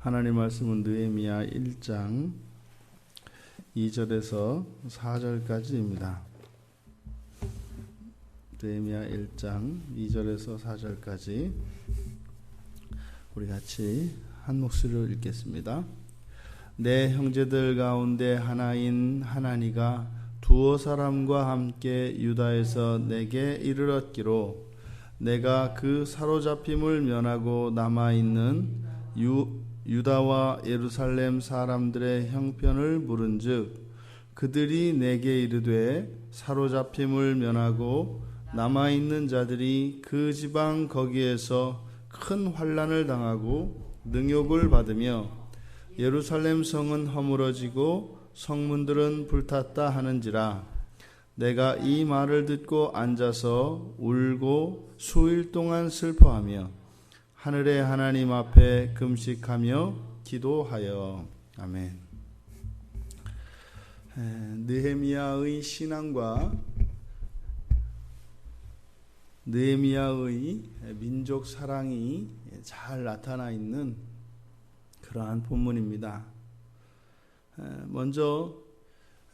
하나님 말씀은 느헤미야 1장 2절에서 4절까지입니다. 느헤미야 1장 2절에서 4절까지 우리 같이 한 목소리로 읽겠습니다. 내 형제들 가운데 하나인 하나니가 두어 사람과 함께 유다에서 내게 이르렀기로 내가 그 사로잡힘을 면하고 남아있는 유다와 예루살렘 사람들의 형편을 물은즉 그들이 내게 이르되 사로잡힘을 면하고 남아있는 자들이 그 지방 거기에서 큰 환난을 당하고 능욕을 받으며 예루살렘 성은 허물어지고 성문들은 불탔다 하는지라 내가 이 말을 듣고 앉아서 울고 수일 동안 슬퍼하며 하늘의 하나님 앞에 금식하며 기도하여. 아멘. 느헤미야의 신앙과 느헤미야의 민족 사랑이 잘 나타나 있는 그러한 본문입니다. 먼저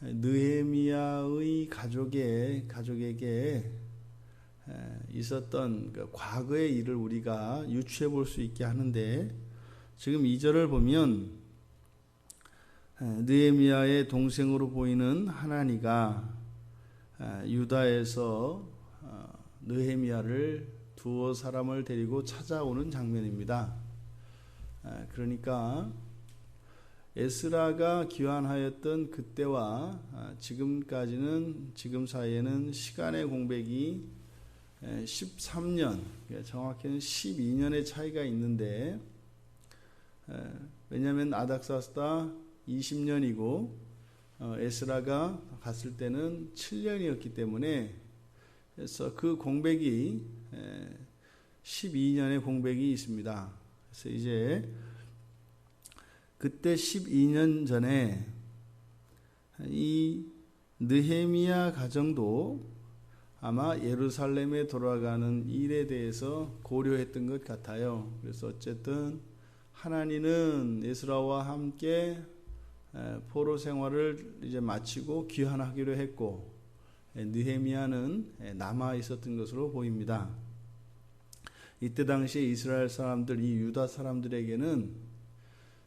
느헤미야의 가족에게 있었던 과거의 일을 우리가 유추해 볼 수 있게 하는데, 지금 2절을 보면 느헤미야의 동생으로 보이는 하나니가 유다에서 느헤미야를 두어 사람을 데리고 찾아오는 장면입니다. 그러니까 에스라가 기환하였던 그때와 지금 사이에는 시간의 공백이 13년, 정확히는 12년의 차이가 있는데, 왜냐하면 아닥사스다 20년이고 에스라가 갔을 때는 7년이었기 때문에, 그래서 그 공백이 12년의 공백이 있습니다. 그래서 이제 그때 12년 전에 이 느헤미야 가정도 아마 예루살렘에 돌아가는 일에 대해서 고려했던 것 같아요. 그래서 어쨌든 하나님은 에스라와 함께 포로 생활을 이제 마치고 귀환하기로 했고, 느헤미야는 남아 있었던 것으로 보입니다. 이때 당시에 이스라엘 사람들, 이 유다 사람들에게는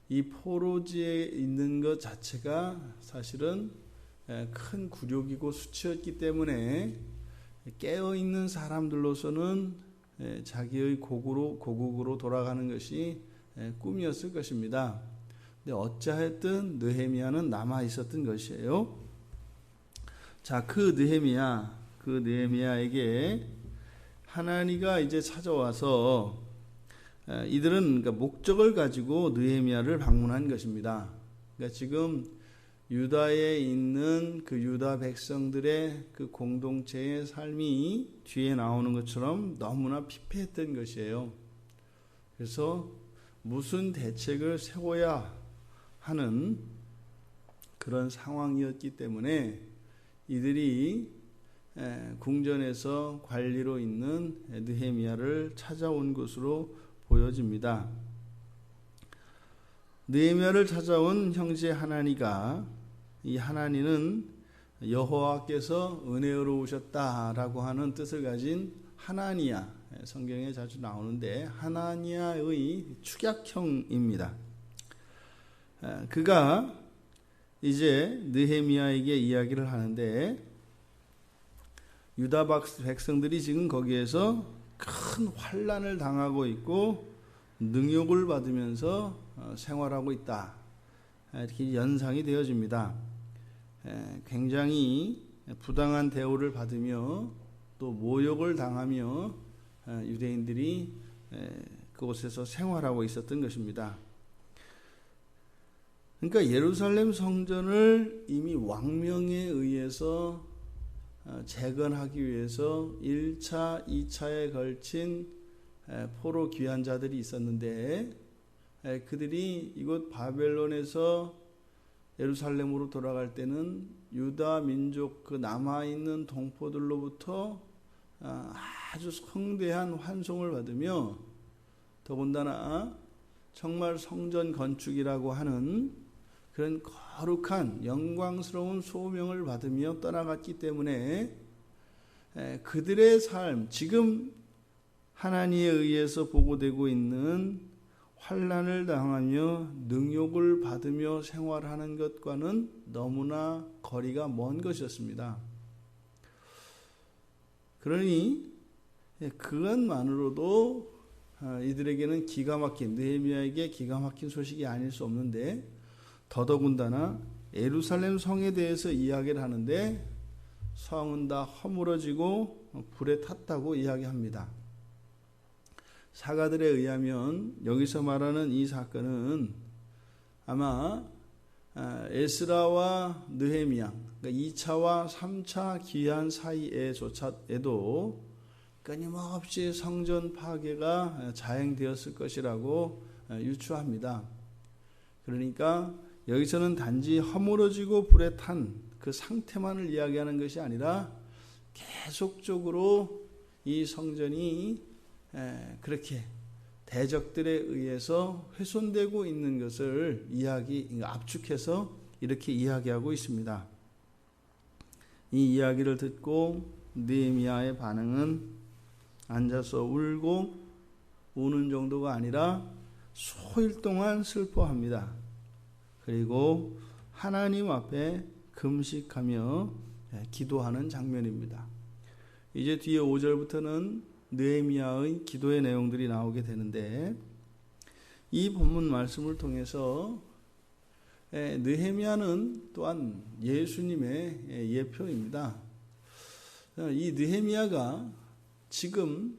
이 포로지에 있는 것 자체가 사실은 큰 굴욕이고 수치였기 때문에 깨어있는 사람들로서는 자기의 고국으로 돌아가는 것이 꿈이었을 것입니다. 근데 어찌하였든 느헤미야는 남아 있었던 것이에요. 자, 그 느헤미야에게 하나니가 이제 찾아와서 이들은 그러니까 목적을 가지고 느헤미야를 방문한 것입니다. 그러니까 지금 유다에 있는 그 유다 백성들의 그 공동체의 삶이 뒤에 나오는 것처럼 너무나 피폐했던 것이에요. 그래서 무슨 대책을 세워야 하는 그런 상황이었기 때문에 이들이 궁전에서 관리로 있는 느헤미야를 찾아온 것으로 보여집니다. 느헤미야를 찾아온 형제 하나니가, 이 하나니는 여호와께서 은혜로우셨다라고 하는 뜻을 가진 하나니야, 성경에 자주 나오는데 하나니야의 축약형입니다. 그가 이제 느헤미야에게 이야기를 하는데, 유다 백성들이 지금 거기에서 큰 환난을 당하고 있고 능욕을 받으면서 생활하고 있다, 이렇게 연상이 되어집니다. 굉장히 부당한 대우를 받으며 또 모욕을 당하며 유대인들이 그곳에서 생활하고 있었던 것입니다. 그러니까 예루살렘 성전을 이미 왕명에 의해서 재건하기 위해서 1차, 2차에 걸친 포로 귀환자들이 있었는데, 그들이 이곳 바벨론에서 예루살렘으로 돌아갈 때는 유다 민족 그 남아있는 동포들로부터 아주 성대한 환송을 받으며, 더군다나 정말 성전 건축이라고 하는 그런 거룩한 영광스러운 소명을 받으며 떠나갔기 때문에 그들의 삶, 지금 하나님에 의해서 보고되고 있는 환난을 당하며 능욕을 받으며 생활하는 것과는 너무나 거리가 먼 것이었습니다. 그러니 그것만으로도 이들에게는 기가 막힌, 느헤미야에게 기가 막힌 소식이 아닐 수 없는데, 더더군다나 예루살렘 성에 대해서 이야기를 하는데 성은 다 허물어지고 불에 탔다고 이야기합니다. 사가들에 의하면 여기서 말하는 이 사건은 아마 에스라와 느헤미야, 그러니까 2차와 3차 기한 사이에조차에도 끊임없이 성전 파괴가 자행되었을 것이라고 유추합니다. 그러니까 여기서는 단지 허물어지고 불에 탄 그 상태만을 이야기하는 것이 아니라 계속적으로 이 성전이 그렇게 대적들에 의해서 훼손되고 있는 것을 압축해서 이렇게 이야기하고 있습니다. 이 이야기를 듣고 느헤미야의 반응은 앉아서 울고 우는 정도가 아니라 수일 동안 슬퍼합니다. 그리고 하나님 앞에 금식하며 기도하는 장면입니다. 이제 뒤에 5절부터는 느헤미야의 기도의 내용들이 나오게 되는데, 이 본문 말씀을 통해서 느헤미야는 또한 예수님의 예표입니다. 이 느헤미야가 지금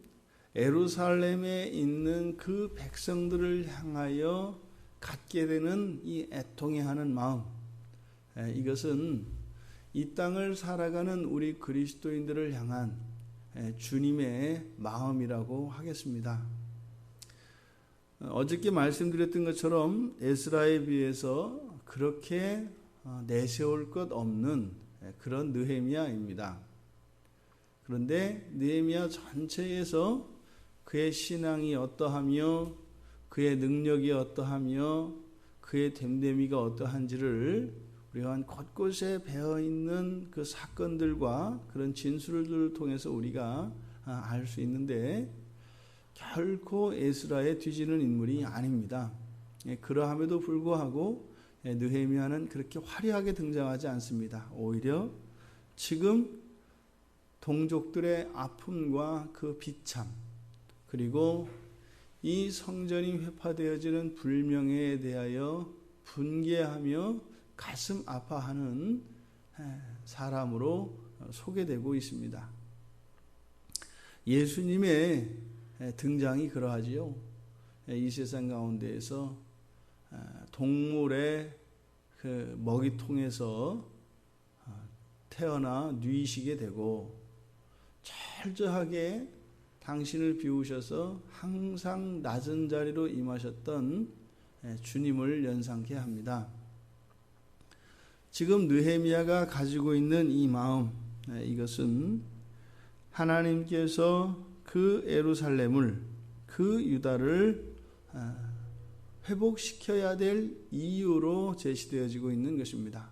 예루살렘에 있는 그 백성들을 향하여 갖게 되는 이 애통해하는 마음, 이것은 이 땅을 살아가는 우리 그리스도인들을 향한 주님의 마음이라고 하겠습니다. 어저께 말씀드렸던 것처럼 에스라에 비해서 그렇게 내세울 것 없는 그런 느헤미야입니다. 그런데 느헤미야 전체에서 그의 신앙이 어떠하며 그의 능력이 어떠하며 그의 됨됨이가 어떠한지를 우리가 곳곳에 배어있는 그 사건들과 그런 진술들을 통해서 우리가 알 수 있는데, 결코 에스라에 뒤지는 인물이 아닙니다. 그러함에도 불구하고 느헤미야는 그렇게 화려하게 등장하지 않습니다. 오히려 지금 동족들의 아픔과 그 비참, 그리고 이 성전이 회파되어지는 불명예에 대하여 분개하며 가슴 아파하는 사람으로 소개되고 있습니다. 예수님의 등장이 그러하지요. 이 세상 가운데에서 동물의 그 먹이통에서 태어나 누이시게 되고 철저하게 당신을 비우셔서 항상 낮은 자리로 임하셨던 주님을 연상케 합니다. 지금 느헤미야가 가지고 있는 이 마음, 이것은 하나님께서 그 예루살렘을, 그 유다를 회복시켜야 될 이유로 제시되어지고 있는 것입니다.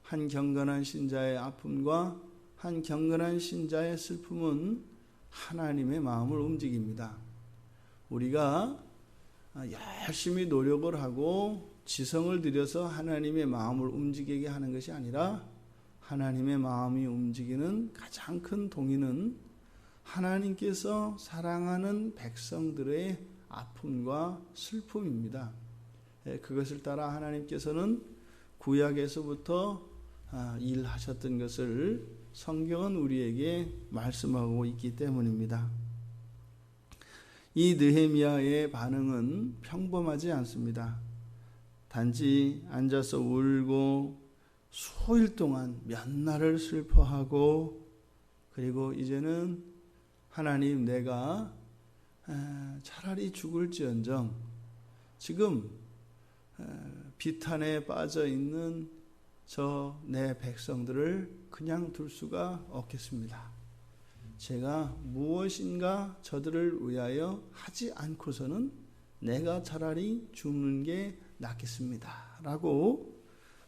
한 경건한 신자의 아픔과 한 경건한 신자의 슬픔은 하나님의 마음을 움직입니다. 우리가 열심히 노력을 하고 지성을 들여서 하나님의 마음을 움직이게 하는 것이 아니라, 하나님의 마음이 움직이는 가장 큰 동의는 하나님께서 사랑하는 백성들의 아픔과 슬픔입니다. 그것을 따라 하나님께서는 구약에서부터 일하셨던 것을 성경은 우리에게 말씀하고 있기 때문입니다. 이 느헤미야의 반응은 평범하지 않습니다. 단지 앉아서 울고 수일 동안 몇 날을 슬퍼하고, 그리고 이제는 하나님, 내가 차라리 죽을지언정 지금 비탄에 빠져 있는 저 내 백성들을 그냥 둘 수가 없겠습니다. 제가 무엇인가 저들을 위하여 하지 않고서는 내가 차라리 죽는 게 낫겠습니다. 라고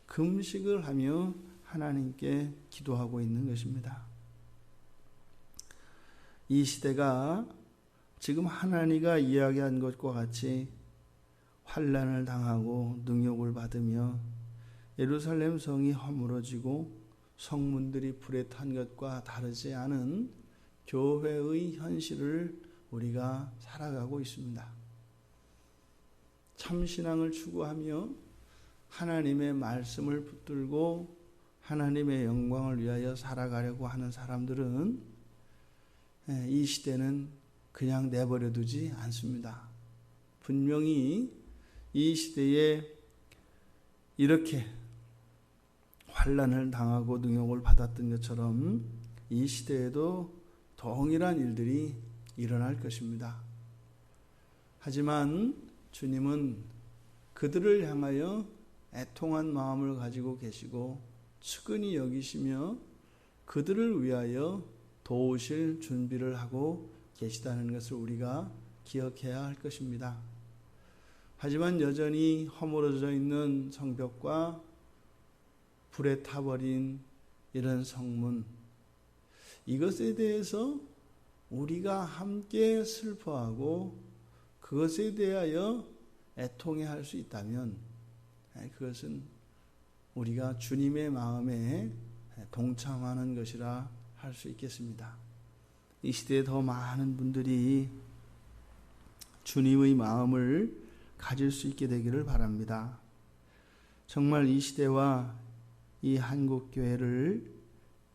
금식을 하며 하나님께 기도하고 있는 것입니다. 이 시대가 지금 하나님가 이야기한 것과 같이 환난을 당하고 능욕을 받으며 예루살렘 성이 허물어지고 성문들이 불에 탄 것과 다르지 않은 교회의 현실을 우리가 살아가고 있습니다. 참신앙을 추구하며 하나님의 말씀을 붙들고 하나님의 영광을 위하여 살아가려고 하는 사람들은 이 시대는 그냥 내버려 두지 않습니다. 분명히 이 시대에 이렇게 환난을 당하고 능욕을 받았던 것처럼 이 시대에도 동일한 일들이 일어날 것입니다. 하지만 주님은 그들을 향하여 애통한 마음을 가지고 계시고 측은히 여기시며 그들을 위하여 도우실 준비를 하고 계시다는 것을 우리가 기억해야 할 것입니다. 하지만 여전히 허물어져 있는 성벽과 불에 타버린 이런 성문, 이것에 대해서 우리가 함께 슬퍼하고 그것에 대하여 애통해야 할 수 있다면 그것은 우리가 주님의 마음에 동참하는 것이라 할 수 있겠습니다. 이 시대에 더 많은 분들이 주님의 마음을 가질 수 있게 되기를 바랍니다. 정말 이 시대와 이 한국교회를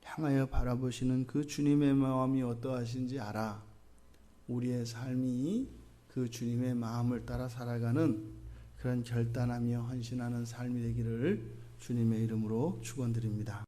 향하여 바라보시는 그 주님의 마음이 어떠하신지 알아 우리의 삶이 그 주님의 마음을 따라 살아가는 그런 결단하며 헌신하는 삶이 되기를 주님의 이름으로 축원드립니다.